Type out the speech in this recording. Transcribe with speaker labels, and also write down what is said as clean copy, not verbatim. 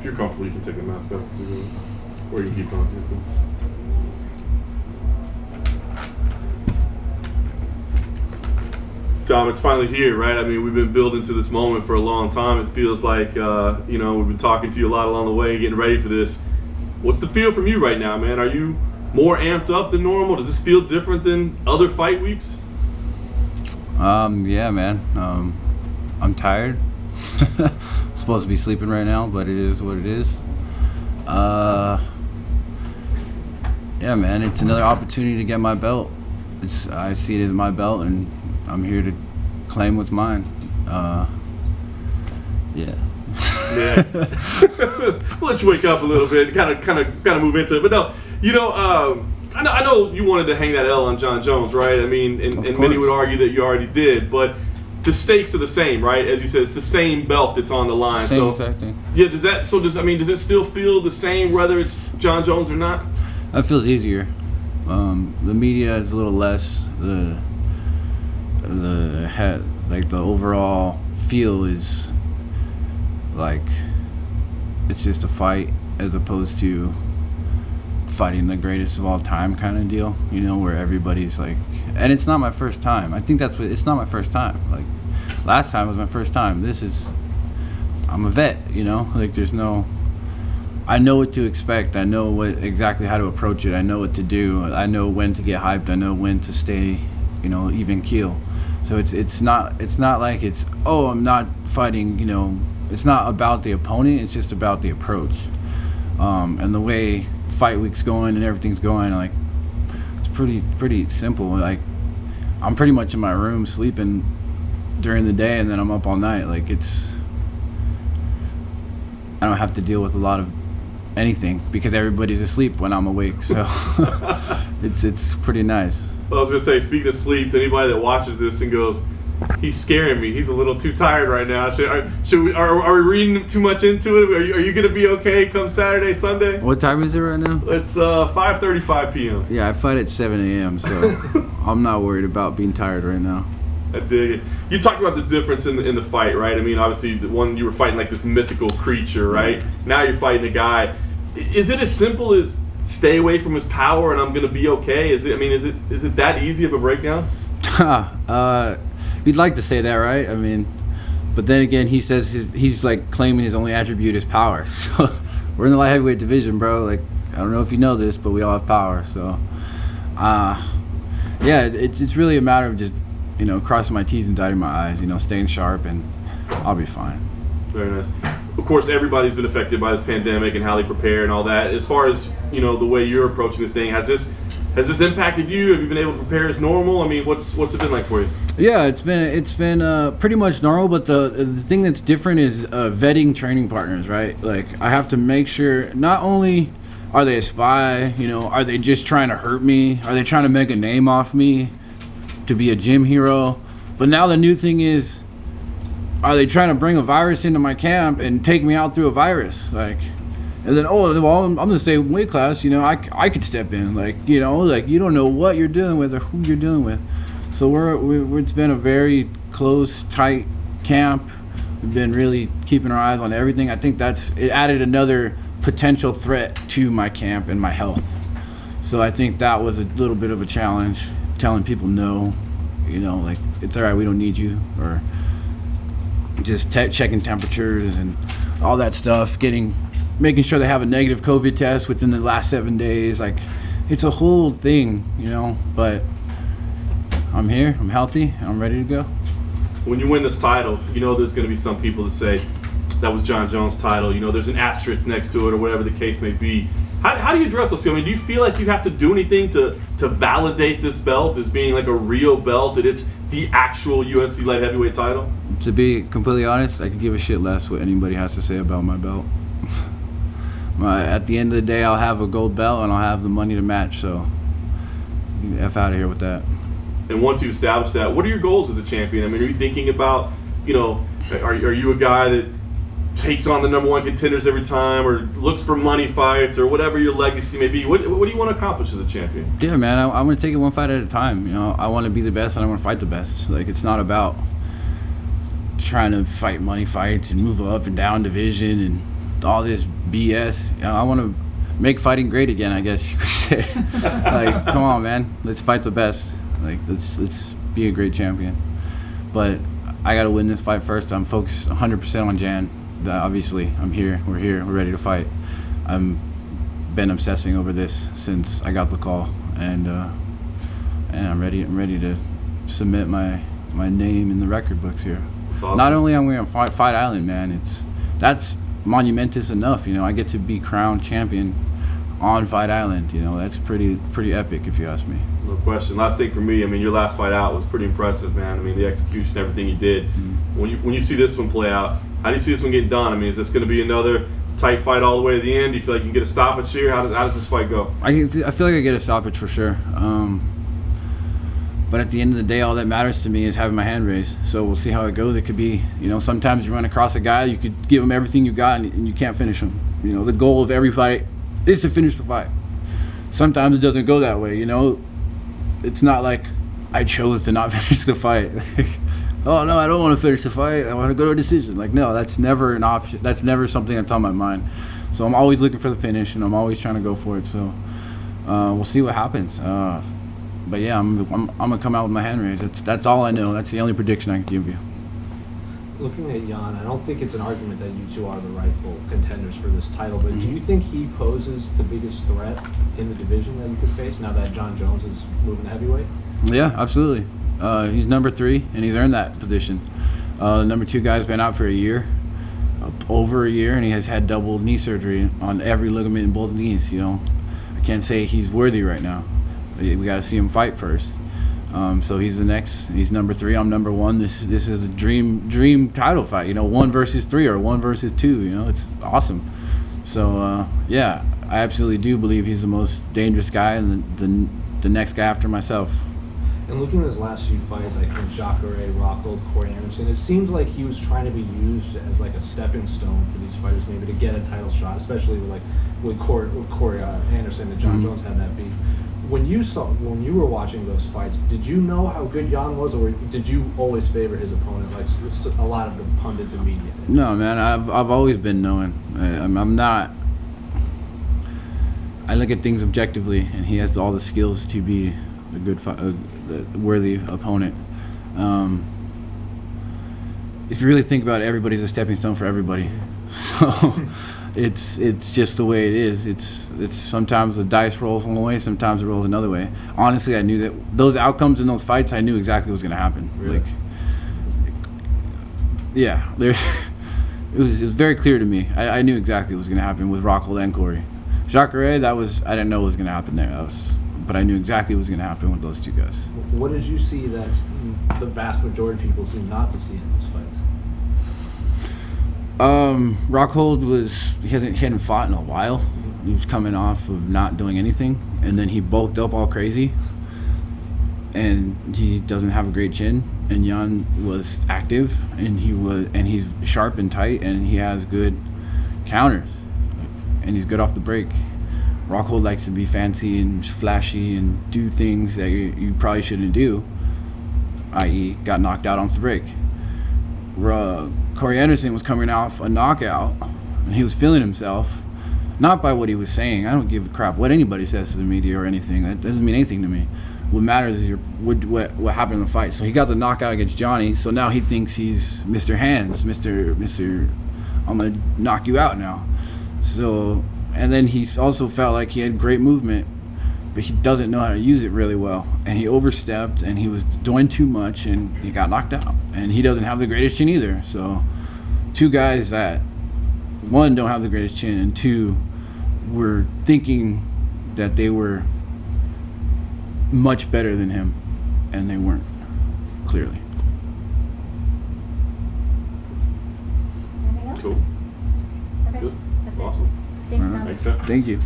Speaker 1: If you're comfortable, you can take the mask off. Or you can keep on. Dom, it's finally here, right? I mean, we've been building to this moment for a long time. It feels like, we've been talking to you a lot along the way, getting ready for this. What's the feel from you right now, man? Are you more amped up than normal? Does this feel different than other fight weeks?
Speaker 2: Yeah, man. I'm tired. Supposed to be sleeping right now, but it is what it is. Yeah, man, it's another opportunity to get my belt. I see it as my belt, and I'm here to claim what's mine. Yeah.
Speaker 1: Yeah. We'll let you wake up a little bit, kind of move into it. But no, I know you wanted to hang that L on Jon Jones, right? I mean, and many would argue that you already did, but the stakes are the same, right? As you said, it's the same belt that's on the line.
Speaker 2: Same exact thing.
Speaker 1: Yeah. Does it still feel the same whether it's Jon Jones or not?
Speaker 2: That feels easier. The media is a little less. The overall feel is like it's just a fight as opposed to fighting the greatest of all time kind of deal, where everybody's like, and it's not my first time. I think it's not my first time. Like last time was my first time. I'm a vet, like I know what to expect. I know exactly how to approach it. I know what to do. I know when to get hyped. I know when to stay, even keel. So it's not like I'm not fighting, it's not about the opponent, it's just about the approach. And the way fight week's going and everything's going, like it's pretty simple. Like I'm pretty much in my room sleeping during the day and then I'm up all night. Like I don't have to deal with a lot of anything because everybody's asleep when I'm awake. So it's pretty nice.
Speaker 1: Well, I was gonna say, speaking of sleep, to anybody that watches this and goes, he's scaring me. He's a little too tired right now. Are we reading too much into it? Are you gonna be okay come Saturday, Sunday?
Speaker 2: What time is it right now?
Speaker 1: It's 5:35 p.m.
Speaker 2: Yeah, I fight at 7 a.m. So I'm not worried about being tired right now.
Speaker 1: I dig it. You talked about the difference in the fight, right? I mean, obviously, the one you were fighting like this mythical creature, right? Now you're fighting a guy. Is it as simple as stay away from his power and I'm gonna be okay? Is it that easy of a breakdown?
Speaker 2: You'd like to say that, right? I mean, but then again, he says he's like claiming his only attribute is power. So we're in the light heavyweight division, bro. Like I don't know if you know this, but we all have power. So, yeah, it's really a matter of just crossing my T's and dotting my I's. Staying sharp, and I'll be fine.
Speaker 1: Very nice. Of course, everybody's been affected by this pandemic and how they prepare and all that. As far as the way you're approaching this thing, has this impacted you? Have you been able to prepare as normal? I mean, what's it been like for you?
Speaker 2: Yeah, it's been pretty much normal. But the thing that's different is vetting training partners, right? Like I have to make sure not only are they a spy, are they just trying to hurt me? Are they trying to make a name off me to be a gym hero? But now the new thing is, are they trying to bring a virus into my camp and take me out through a virus? Like, and then, I'm gonna stay in weight class. I could step in. Like, you don't know what you're dealing with or who you're dealing with. So it's been a very close, tight camp. We've been really keeping our eyes on everything. I think it added another potential threat to my camp and my health. So I think that was a little bit of a challenge, telling people no, like it's all right, we don't need you, or just checking temperatures and all that stuff, making sure they have a negative COVID test within the last 7 days. Like it's a whole thing, but I'm here, I'm healthy, I'm ready to go.
Speaker 1: When you win this title, there's going to be some people that say that was Jon Jones' title. There's an asterisk next to it or whatever the case may be. How do you address those people? I mean, do you feel like you have to do anything to validate this belt as being like a real belt, that it's the actual UFC light heavyweight title?
Speaker 2: To be completely honest, I could give a shit less what anybody has to say about my belt. At the end of the day, I'll have a gold belt and I'll have the money to match, so F out of here with that.
Speaker 1: And once you establish that, what are your goals as a champion? I mean, are you thinking about, are you a guy that takes on the number one contenders every time, or looks for money fights, or whatever your legacy may be? What do you want to accomplish as a champion?
Speaker 2: Yeah, man, I'm going to take it one fight at a time. I want to be the best and I want to fight the best. Like, it's not about trying to fight money fights and move up and down division and all this BS. I want to make fighting great again, I guess you could say. Like, come on, man, let's fight the best. Like, let's be a great champion. But I got to win this fight first. I'm focused 100% on Jan. Obviously, I'm here. We're here. We're ready to fight. I'm been obsessing over this since I got the call, and I'm ready. I'm ready to submit my name in the record books here.
Speaker 1: Awesome.
Speaker 2: Not only am I on Fight Island, man. That's monumentous enough. I get to be crowned champion on Fight Island. That's pretty epic, if you ask me.
Speaker 1: No question. Last thing for me, your last fight out was pretty impressive, man. The execution, everything you did.
Speaker 2: Mm-hmm.
Speaker 1: When you see this one play out, how do you see this one getting done? Is this going to be another tight fight all the way to the end? Do you feel like you can get a stoppage here? How does this fight go?
Speaker 2: I feel like I get a stoppage for sure. But at the end of the day, all that matters to me is having my hand raised. So we'll see how it goes. It could be, sometimes you run across a guy, you could give him everything you got and you can't finish him. The goal of every fight is to finish the fight. Sometimes it doesn't go that way, It's not like I chose to not finish the fight. Oh, no, I don't want to finish the fight. I want to go to a decision. Like, no, that's never an option. That's never something that's on my mind. So I'm always looking for the finish, and I'm always trying to go for it. So we'll see what happens. But yeah, I'm gonna come out with my hand raised. That's all I know. That's the only prediction I can give you.
Speaker 3: Looking at Jan, I don't think it's an argument that you two are the rightful contenders for this title, but do you think he poses the biggest threat in the division that you could face now that Jon Jones is moving to heavyweight?
Speaker 2: Yeah, absolutely. He's number 3, and he's earned that position. The number 2 guy's been out for over a year, and he has had double knee surgery on every ligament in both knees. I can't say he's worthy right now. We got to see him fight first. So he's the next. He's number 3. I'm number 1. This is the dream title fight. 1 versus 3 or 1 versus 2. It's awesome. So yeah, I absolutely do believe he's the most dangerous guy and the next guy after myself.
Speaker 3: And looking at his last few fights, like Jacare, Rockhold, Corey Anderson, it seems like he was trying to be used as like a stepping stone for these fighters, maybe to get a title shot, especially with Corey Anderson and Jon Jones had that beef. When you were watching those fights, did you know how good Jan was, or did you always favor his opponent, like a lot of the pundits and media?
Speaker 2: No, man, I've always been knowing. I'm not. I look at things objectively, and he has all the skills to be a good, worthy opponent. If you really think about it, everybody's a stepping stone for everybody. So it's just the way it is. It's sometimes the dice rolls one way, sometimes it rolls another way. Honestly, I knew that those outcomes in those fights, I knew exactly what was going to happen.
Speaker 3: Really?
Speaker 2: It was very clear to me. I knew exactly what was going to happen with Rockhold and Corey. Jacare, I didn't know what was going to happen there. But I knew exactly what was going to happen with those 2 guys.
Speaker 3: What did you see that the vast majority of people seem not to see in those fights?
Speaker 2: Rockhold he hadn't fought in a while. He was coming off of not doing anything, and then he bulked up all crazy, and he doesn't have a great chin. And Jan was active, and he's sharp and tight, and he has good counters, and he's good off the break. Rockhold likes to be fancy and flashy and do things that you probably shouldn't do, i.e. got knocked out off the break. Corey Anderson was coming off a knockout, and he was feeling himself, not by what he was saying. I don't give a crap what anybody says to the media or anything. That doesn't mean anything to me. What matters is what happened in the fight. So he got the knockout against Johnny, so now he thinks he's Mr. Hands, Mr. I'm going to knock you out now. So, and then he also felt like he had great movement, but he doesn't know how to use it really well. And he overstepped, and he was doing too much, and he got knocked out. And he doesn't have the greatest chin either. So 2 guys that, 1, don't have the greatest chin, and 2, were thinking that they were much better than him, and they weren't, clearly.
Speaker 4: Anything else?
Speaker 1: Cool.
Speaker 4: Perfect.
Speaker 1: Good.
Speaker 4: That's it.
Speaker 1: Awesome.
Speaker 4: Thanks,
Speaker 2: All right.
Speaker 4: Dominick.
Speaker 1: Thanks, sir.
Speaker 2: Thank you.